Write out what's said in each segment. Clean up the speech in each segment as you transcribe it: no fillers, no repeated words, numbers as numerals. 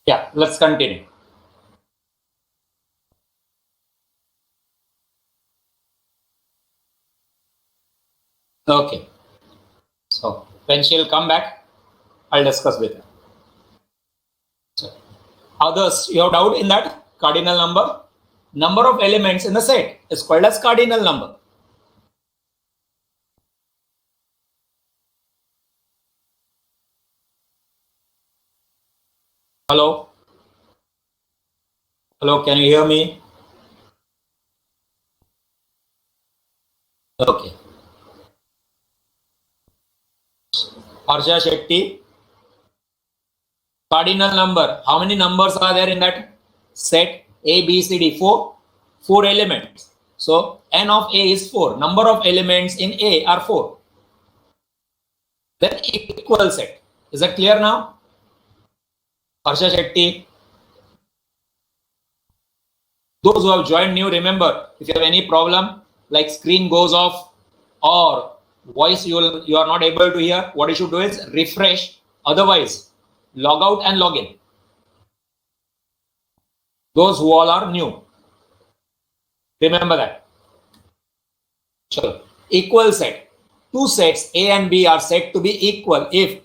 Yeah, let's continue. Okay. So when she'll come back, I'll discuss with her. So, others, you have doubt in that cardinal number? Number of elements in the set is called as cardinal number. Hello? Hello, can you hear me? Okay. Harsha Shetty, cardinal number. How many numbers are there in that set? A, B, C, D. Four elements. So n of A is 4. Number of elements in A are 4. Then equal set. Is that clear now? Harsha Shetty. Those who have joined new, remember, if you have any problem like screen goes off or voice you are not able to hear, what you should do is refresh. Otherwise, log out and log in. Those who all are new, remember that. Sure. Equal set. Two sets A and B are said to be equal if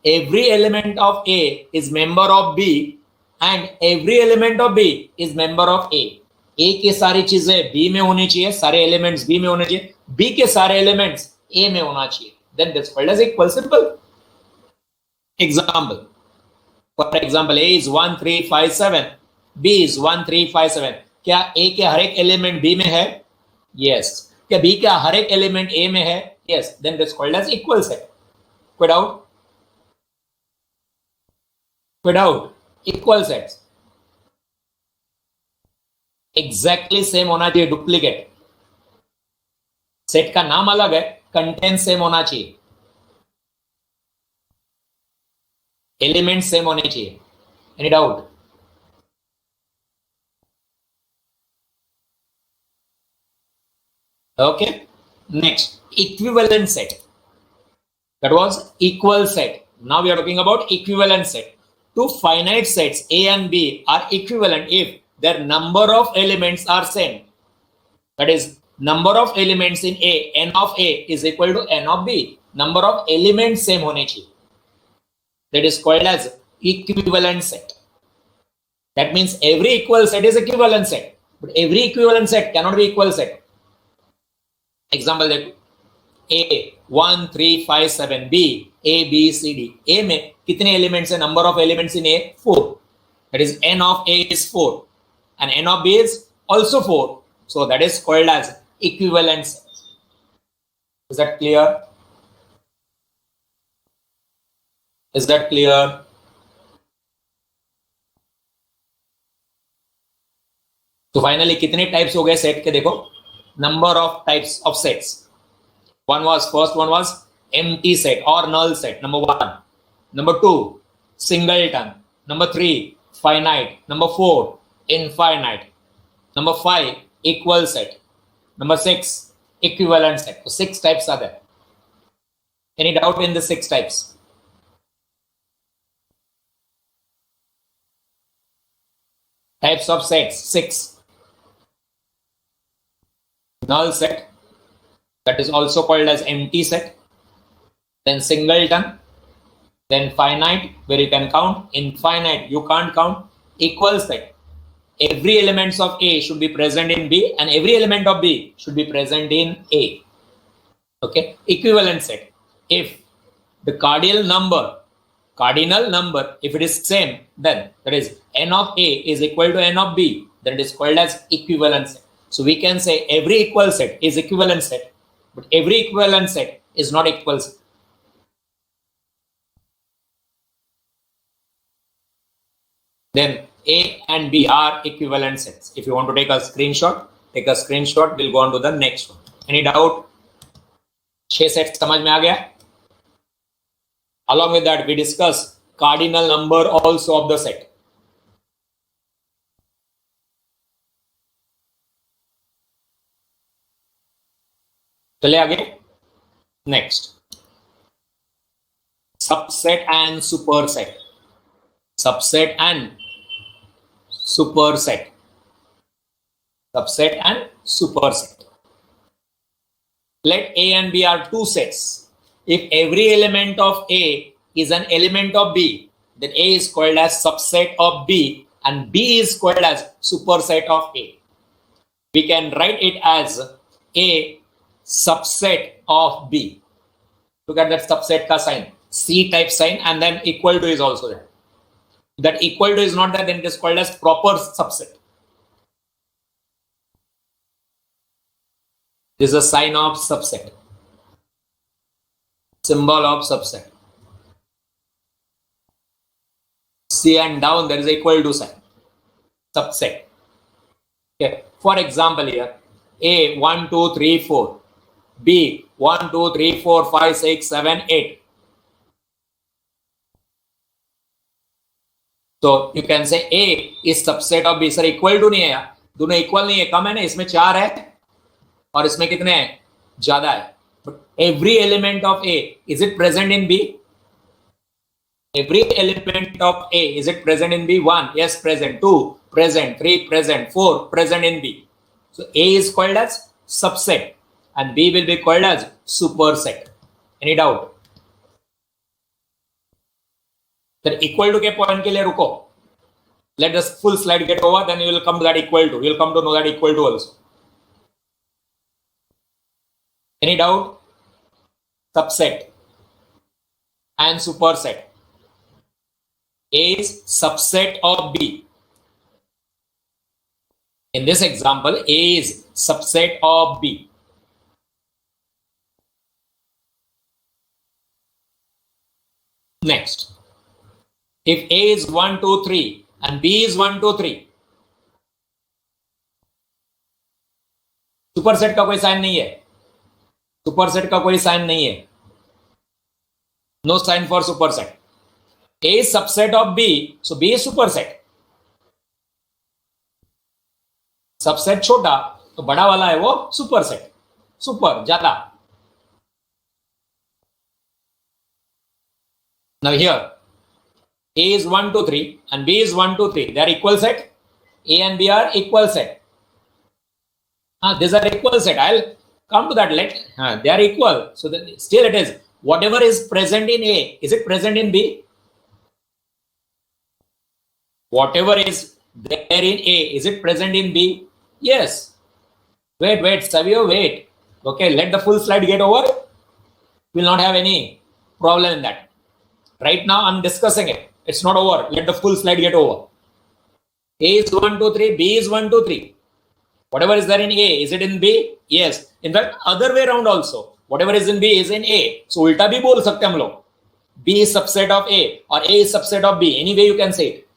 every element of A is member of B and every element of B is member of A. A की सारी चीजें B में होनी चाहिए, सारे elements B में होने चाहिए, B के सारे elements A में होना चाहिए. Then that's called as equal. Simple. Example. For example, A is 1, 3, 5, 7. B is 1, 3, 5, 7. क्या A के हर एक एलिमेंट B में है? Yes. क्या B का हर एक एलिमेंट A में है? Yes. Then that's called as equal set. Quit out. Quit out. Equal sets. Exactly same होना चाहिए. डुप्लीकेट. सेट का नाम अलग है, कंटेंट सेम होना चाहिए, एलिमेंट सेम होने चाहिए. Any doubt? Okay. Next, equivalent set. That was equal set. Now we are talking about equivalent set. Two finite sets A and B are equivalent if their number of elements are same. That is, number of elements in A, n of A is equal to n of B. Number of elements same होने चाहिए. That is called as equivalent set. That means every equal set is equivalent set, but every equivalent set cannot be equal set. Example देखो, A 1, 3, 5, 7, B A B C D. A में कितने elements है? Number of elements in A 4. That is n of A is 4 and n of B is also 4. So that is called as equivalent set. Is that clear? Is that clear? तो finally कितने types हो गए set के? देखो, number of types of sets. First one was empty set or null set, number 1. Number 2, singleton. Number 3, finite. Number 4, infinite. Number 5, equal set. Number 6, equivalent set. So 6 types are there. Any doubt in the 6 types? Types of sets, 6. Null set, that is also called as empty set, then singleton, then finite where you can count, infinite you can't count, equal set, every element of A should be present in B and every element of B should be present in A. Okay. Equivalent set, if the cardinal number if it is same, then that is n of A is equal to n of B, then it is called as equivalent set. So we can say every equal set is equivalent set, but every equivalent set is not equal set. Then A and B are equivalent sets. If you want to take a screenshot, we'll go on to the next one. Any doubt? 6 sets समझ में आ गया? Along with that, we discuss cardinal number also of the set. चले आगे. Next, subset and superset. Subset and superset. Subset and superset. Let A and B are two sets. If every element of A is an element of B, then A is called as subset of B and B is called as superset of A. We can write it as A subset of B. Look at that subset ka sign, C type sign, and then equal to is also there. That equal to is not there, then it is called as proper subset. This is a sign of subset, symbol of subset. C and down there is equal to sign, subset. Okay. For example here, A 1, 2, 3, 4, B 1, 2, 3, 4, 5, 6, 7, 8. So you can say A is subset of B. Sir, equal to नहीं है, दोनों equal नहीं है, कम है ना, इसमें 4 है और इसमें कितने हैं, ज्यादा है. But every element of A, is it present in B? Every element of A, is it present in B? 1, yes, present. 2, present. 3, present. 4, present in B. So A is called as subset and B will be called as superset. Any doubt? Then equal to के point के लिए रुको. Let the full slide get over, then you will come to that equal to. You will come to know that equal to also. Any doubt? Subset and superset. A is subset of B. In this example, A is subset of B. Next, if A is 1, 2, 3 and B is 1, 2, 3, superset का कोई sign नहीं है. Superset का कोई sign नहीं है. No sign for superset. A is subset of B, so B is superset. Subset छोटा तो बड़ा वाला है वो सुपरसेट. सुपर ज्यादा. Now here, A is 1, 2, 3 and B is 1, 2, 3. They are equal set. A and B are equal set. These are equal set. I'll come to that later. They are equal. So still it is. Whatever is present in A, is it present in B? Whatever is there in A, is it present in B? Yes. Wait, Savio, wait. Okay, let the full slide get over. We'll not have any problem in that. Right now, I'm discussing it. It's not over. Let the full slide get over. A is 1, 2, 3. B is 1, 2, 3. Whatever is there in A, is it in B? Yes. In fact, other way around also. Whatever is in B is in A. So, ulta bhi bol sakte hum log. B is subset of A or A is subset of B. Any way you can say it.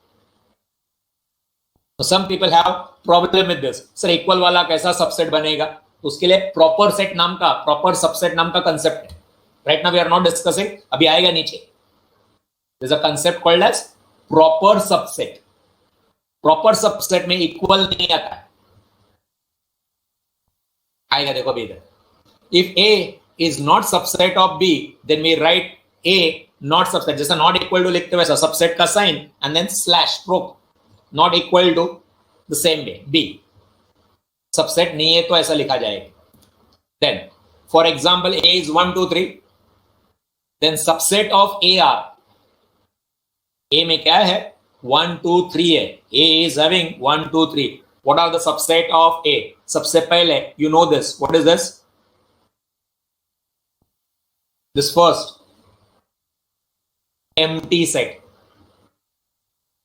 So, some people have problem with this. Sir, equal वाला कैसा subset बनेगा? तो उसके लिए proper set नाम का, proper subset नाम का concept है. Right now we are not discussing. अभी आएगा नीचे. There's a concept called as proper subset. Proper subset में equal नहीं आता है. आएगा देखो अभी इधर. If A is not subset of B, then we write A not subset. जैसा not equal to लिखते वैसा subset का sign and then slash pro. Not equal to the same way. B. Subset नहीं है तो ऐसा लिखा जाएगा. Then, for example, A is 1, 2, 3. Then subset of A are. A में क्या है? 1, 2, 3 है. A is having 1, 2, 3. What are the subset of A? सबसे पहले, you know this. What is this? This first. Empty set.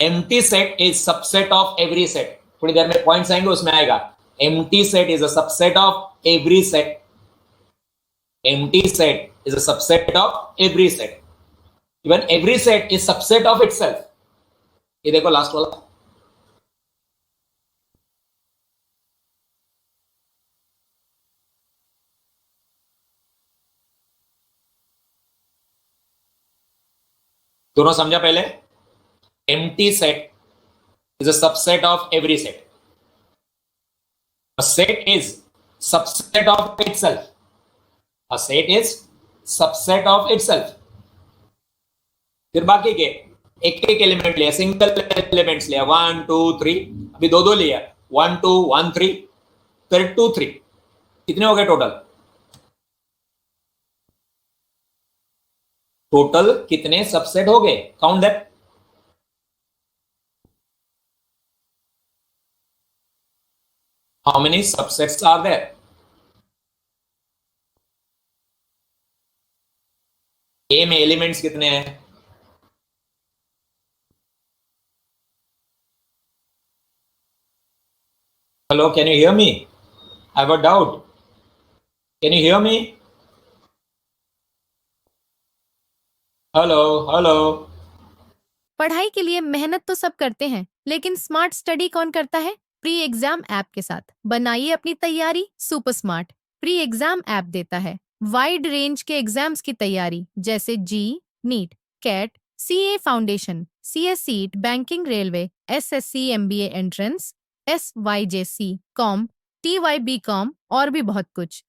Empty set is subset of every set. थोड़ी देर में points आएंगे उसमें आएगा. Empty set is a subset of every set. Empty set is a subset of every set. Even every set is subset of itself. ये देखो last वाला. दोनों समझा पहले? Empty set is a subset of every set. A set is subset of itself. A set is subset of itself. फिर बाकी के एक एक एलिमेंट लिया, सिंगल एलिमेंट्स लिया, 1 2 3, अभी दो दो लिया, 1 2 1 3, फिर 2 3, कितने हो गए टोटल? टोटल कितने सबसेट हो गए? Count that. How many subsets are there? A में एलिमेंट्स कितने हैं? Hello, can you hear me? I have a doubt. Can you hear me? Hello hello. पढ़ाई के लिए मेहनत तो सब करते हैं, लेकिन स्मार्ट स्टडी कौन करता है? प्री एग्जाम ऐप के साथ बनाइए अपनी तैयारी super smart. Pre exam app देता है वाइड रेंज के एग्जाम्स की तैयारी, जैसे JEE, NEET, CAT, CA foundation, CSEET, banking, railway, SSC, MBA entrance, SYJC, com, TYBCom और भी बहुत कुछ।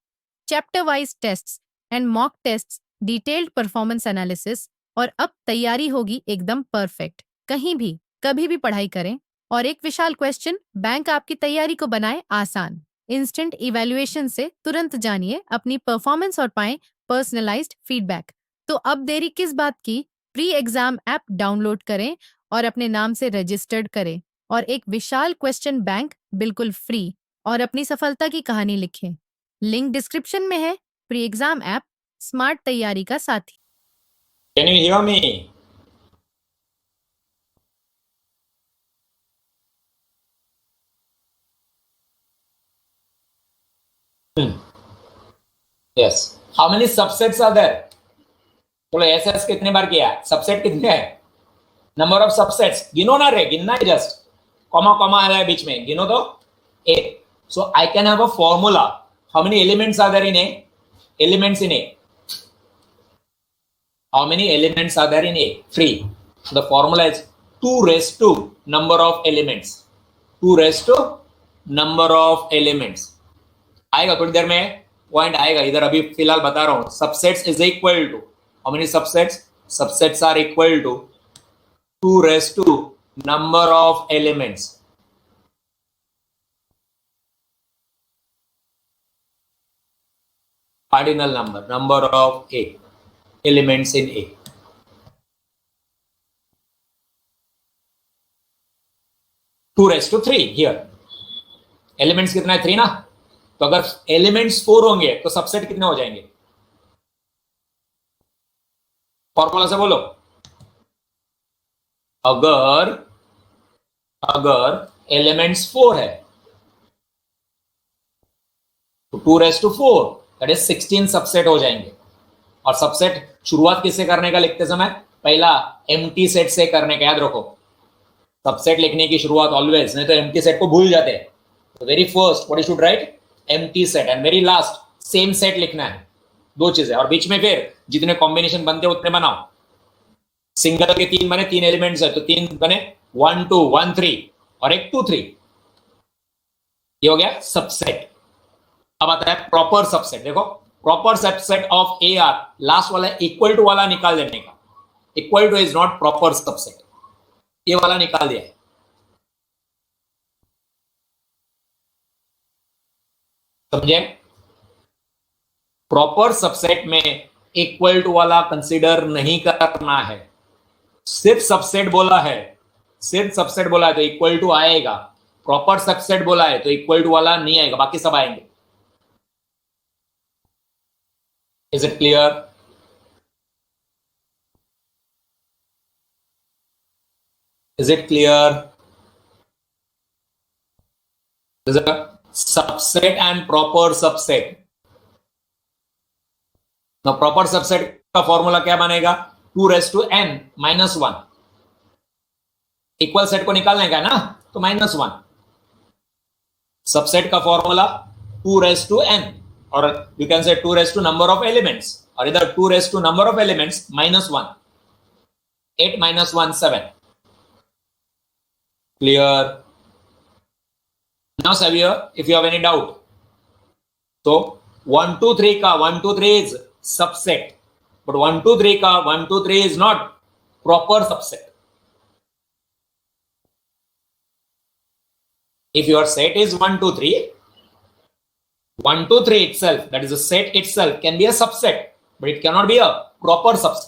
Chapter wise tests and mock tests, detailed performance analysis, और अब तैयारी होगी एकदम परफेक्ट। कहीं भी कभी भी पढ़ाई करें। और एक विशाल क्वेश्चन बैंक आपकी तैयारी को बनाए आसान। इंस्टेंट इवैल्यूएशन से तुरंत जानिए अपनी परफॉर्मेंस और पाएं पर्सनलाइज्ड फीडबैक। तो अब देरी किस बात की? प्री एग्जाम ऐप डाउनलोड करें और अपने नाम से रजिस्टर्ड करें और एक विशाल क्वेश्चन बैंक बिल्कुल फ्री, और अपनी सफलता की कहानी लिखें। लिंक डिस्क्रिप्शन में है। प्री एग्जाम ऐप स्मार्ट तैयारी का साथी। Can you hear me? Yes. How many subsets are there? बोलो एसएस कितने बार किया? सबसेट कितने हैं? नंबर ऑफ सबसेट्स गिनो ना रे, गिनना है जस्ट. कॉमा कॉमा आ रहा है बीच में, गिनो तो. A. So I can have a formula. How many elements are there in A? Elements in A. How many elements are there in A? 3. So the formula is 2 raised to number of elements. 2 raised to number of elements. आएगा थोड़ी देर में point आएगा, इधर अभी फिलहाल बता रहा हूं. Subsets is equal to how many subsets? Subsets are equal to 2 raised to number of elements. Cardinal number of A elements in A. 2 raised to 3 here. Elements कितना है? 3 ना. तो अगर एलिमेंट्स 4 होंगे तो सबसेट कितने हो जाएंगे? फॉर्मूला से बोलो. अगर एलिमेंट्स 4 है तो 2 raised to 4 that is 16 subset हो जाएंगे. और सबसेट शुरुआत किससे करने का लिखते समय? पहला एम्प्टी सेट से करने का, याद रखो. सबसेट लिखने की शुरुआत ऑलवेज, नहीं तो एम्प्टी सेट को भूल जाते हैं. तो very first what you should write? Empty set, and very last sem set लिखना है. दो चीजें. और बीच में फिर जितने कॉम्बिनेशन बनते हैं उतने बनाओ. सिंगल के 3 बने, 3 एलिमेंट्स है तो 3 बने, 1 2 1 3 और एक 2 3. ये हो गया सबसेट. अब आता है प्रॉपर सबसेट. देखो proper subset of A R, last वाला इक्वल टू वाला निकाल देने का. Equal two is not proper subset, ये वाला निकाल दिया है. समझे? प्रॉपर सबसेट में इक्वल टू वाला कंसीडर नहीं करना है. सिर्फ सबसेट बोला है, सिर्फ सबसेट बोला है तो इक्वल टू आएगा. प्रॉपर सबसेट बोला है तो इक्वल टू वाला नहीं आएगा, बाकी सब आएंगे. Is it clear? Is it clear? There's a subset and proper subset. Now proper subset का फॉर्मूला क्या बनेगा? 2 raised to n minus 1. Equal set को निकालने का है ना, तो -1. सबसेट का formula 2 raised to n, or you can say 2 raised to number of elements, or either 2 raised to number of elements minus 1. 8 minus 1 7. Clear? Now Xavier, if you have any doubt, so 1 2 3 का 1 2 3 is subset, but 1 2 3 का 1 2 3 is not proper subset. If your set is 1, 2, 3, 1, 2, 3 itself, that is the set itself, can be a subset, but it cannot be a proper subset.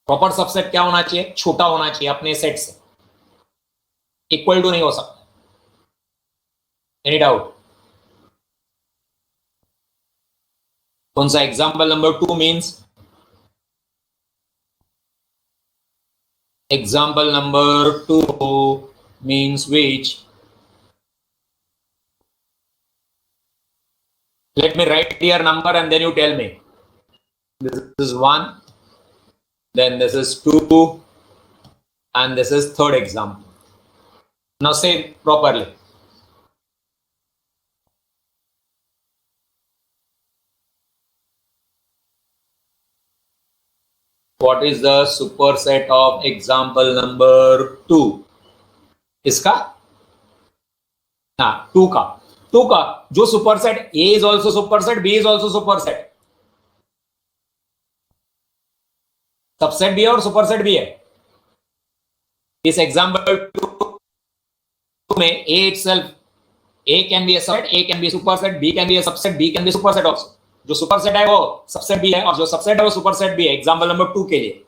Proper subset क्या होना चाहिए? छोटा होना चाहिए अपने set से, equal to नहीं हो सकता. Any doubt? कौन सा example number 2 means? Example number 2 means which? Let me write your number and then you tell me. This is 1, then this is 2, and this is third example. Now say properly. What is the superset of example number 2? इसका? हाँ, 2 का जो superset A is also superset, B is also superset. Subset भी है और superset भी है. इस एग्जाम्पल 2 में A itself, A can be a subset, A can be a superset, B can be a subset, B can be a superset also. जो superset है वो सबसेट भी है और जो सबसेट है वो सुपरसेट भी है. एग्जाम्पल नंबर 2 के लिए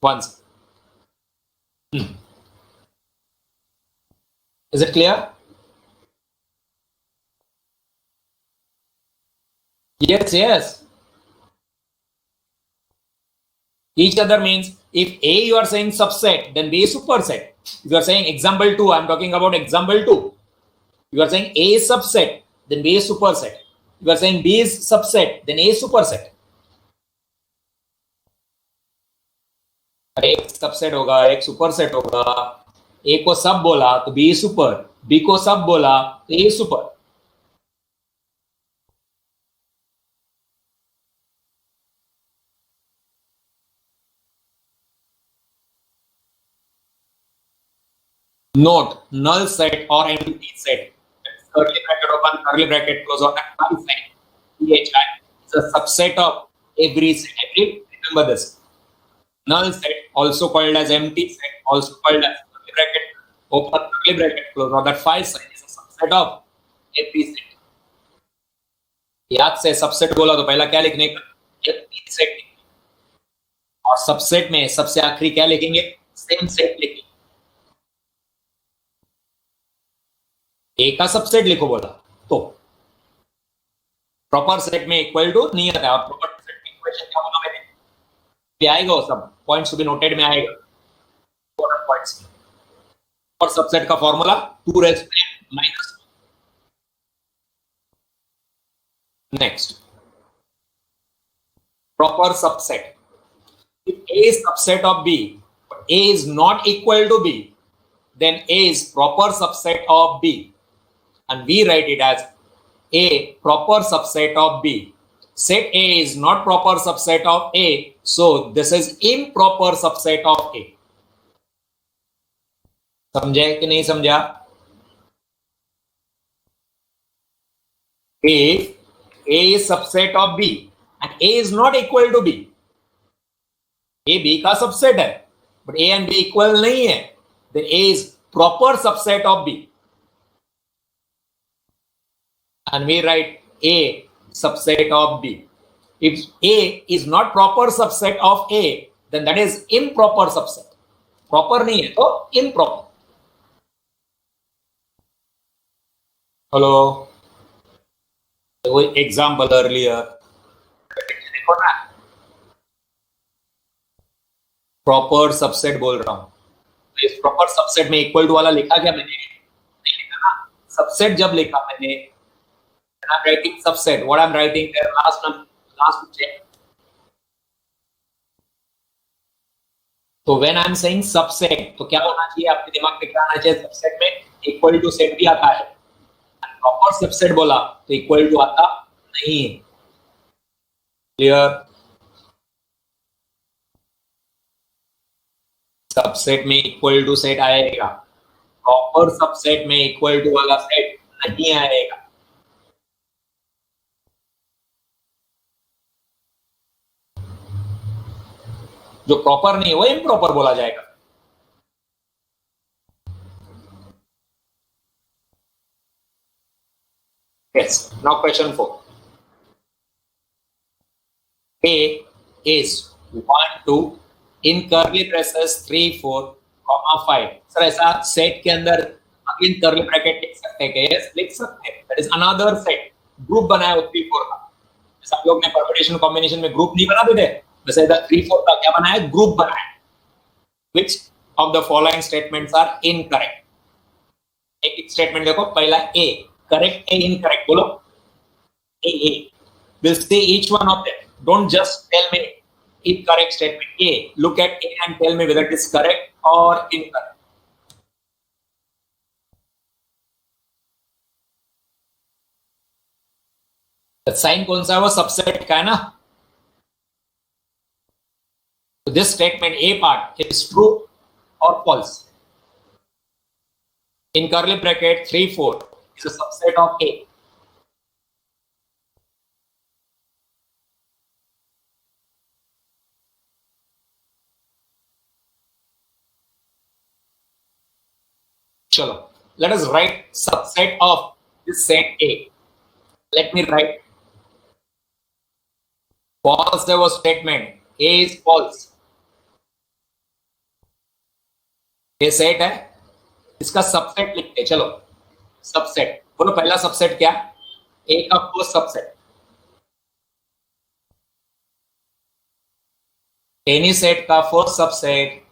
once. Is it clear? Yes. Each other means if A you are saying subset, then B is superset. If you are saying example 2, I am talking about example 2. You are saying A is subset, then B is superset. You are saying B is subset, then A is superset. एक subset होगा, एक superset होगा. A को सब बोला तो B super, B को सब बोला तो A super. Note, null set or empty set, curly bracket open, curly bracket close, or null set, PHI, is a subset of every set. Remember this. Null set, also called as empty set, also called as curly bracket open, curly bracket close, or that phi set is a subset of every set. याद से subset बोला तो पहला क्या लिखने का? Set. और subset में सबसे आखिरी क्या लिखेंगे? सेम सेट लिखेंगे. ए का सबसेट लिखो बोला तो प्रॉपर सेट में इक्वल टू नहीं आता है. प्रॉपर सेट में इक्वेशन क्या बोला मैंने? ये आएगा, सब पॉइंट्स टू बी नोटेड में आएगा. पॉइंट्स और सबसेट का formula 2 raised to n minus. Next, proper subset. If A is subset of B, but A is not equal to B, then A is proper subset of B. And we write it as A proper subset of B. Set A is not proper subset of A, so this is improper subset of A. समझे कि नहीं समझा? If A is subset of B and A is not equal to B, A B का subset है but A and B equal नहीं है, then A is proper subset of B. And we write A subset of B. If A is not proper subset of A, then that is improper subset. Proper नहीं है तो improper. Hello. कोई example earlier देखो ना, proper subset बोल रहा हूं. इस प्रॉपर सबसेट में इक्वल टू वाला लिखा क्या मैंने? नहीं लिखा ना. सबसेट जब लिखा मैंने, I'm writing subset. What I'm writing there, last check. तो when I'm saying subset, तो क्या होना चाहिए आपके दिमाग में? क्या आना चाहिए? सबसेट में इक्वल टू सेट भी आता है. प्रॉपर सबसेट बोला तो इक्वल टू आता नहीं है. क्लियर? सबसेट में इक्वल टू सेट आएगा, प्रॉपर सबसेट में इक्वल टू वाला सेट नहीं आएगा. जो प्रॉपर नहीं है वो इम्प्रॉपर बोला जाएगा. Yes. Now question 4. A is 1, 2 in curly braces 3, 4, 5. Sir ऐसा सेट के अंदर अगेन कर्ली ब्रैकेट लिख सकते हैं. यस लिख सकते हैं. That is another set. Group बनाया 3, 4 का. जैसे आप लोग ने परम्यूटेशन कॉम्बिनेशन में ग्रुप नहीं बनाते थे, वैसे 3, 4 का क्या बनाया? ग्रुप बनाया. Which of the following statements are incorrect? एक स्टेटमेंट देखो. पहला A करेक्ट, A इनकरेक्ट. बोलो A. We'll see each one of them. Don't just tell me incorrect statement. A. Look at A and tell me whether it is correct or incorrect. Sign कौन सा है? वो subset का है ना. So this statement A part is true or false? In curly bracket 3, 4 is a subset of A. Chalo, let us write subset of this set A. Let me write. False there was statement. A is false. ये set है, इसका subset लिखते हैं. चलो subset बोलो. पहला subset क्या? ए का फर्स्ट सबसेट. एनी सेट का फर्स्ट सबसेट